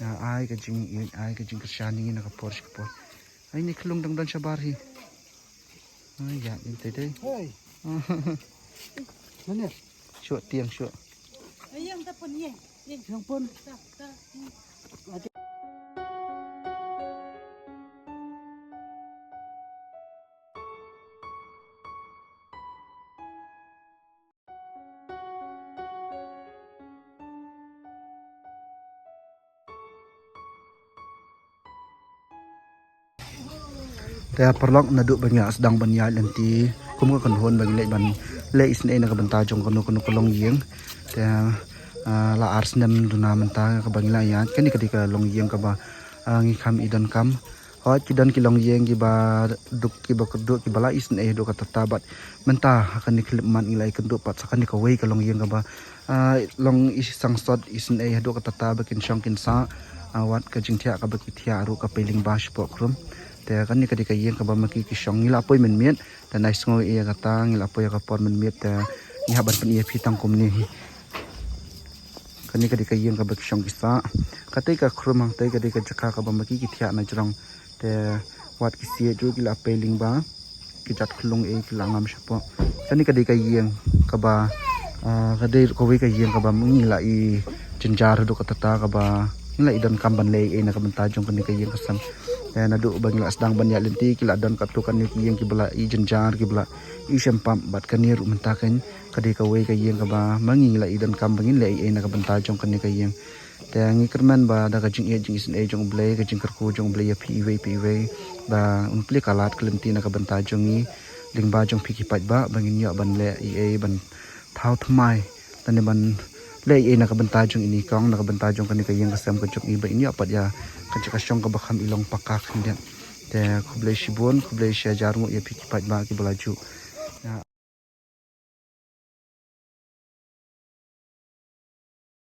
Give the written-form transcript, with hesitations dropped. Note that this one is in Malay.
Na ay kajing kasyani na kapor siya po. Ay ni klong dang dan siya bari. Ay ya intay day. Hey. Mana? Syok tiang syok. Ayang tapon ye. Yang pun. Kaya perlok naduk banyak sedang banyak nanti kumu kan hon bagi lek ban lek isne na kabanta jong kono kolong yeng. Kaya la arsnam duna menta ka bangla ya kani kadika long yeng ka ba ngi kham idon kam hot kidan kilong yeng ki ba duk ki ba keduk ki bala isne do ka tatabat menta akan niklip man ilai kenduk pat sakan ka wei ka long yeng ka ba long isang sot isne do ka tatabat kin shong kin sa wat ka jingthia ka ba ki thia ru ka peling bash pokrum te kan ni kadika yeng ka ba maki ki shong ngila poi men miet ta nice ngo e ka ta ngila poi ka pon men miet ta ni haban pen e pitang kum ni kan ni kadika yeng ka ba ki shong kisa katai ka khrumang tai kadika jaka ka ba maki ki thia na jrong te wat ki sie ju ngila peling ba ki jat khlung e ki langam shapo kan ni kadika yeng ka ba kadai ko we ka yeng ka ba ngila i jinjar do ka tata ka ba ngila idon kamban le e na ka bantajong kan ni ka yeng kasam na do bangla sedang banyak lenti kila dan katukan ni yang kibla i jenjar kibla i sempam bat kanir mentakan kadai ka wei ka yang ka ba mangila idan kam bangin le e na ka banta jong kan ni ka yang ta ngi kerman ba da ka jing e jing is e jong blai ka jing karku jong blai ya pi wei ba un pli kalat klenti na ka banta jong ni ling ba jong phiki pat ba bangin ya ban le e ban thau thmai tan ban le e na ka banta jong ini kong na ka banta jong kan ni ka yang ka sam ka jong i ba ini apat ya ka syong ka bakam ilong pakak hindian te kublai shibon kublai syajar mu ya piki pat ba ki belaju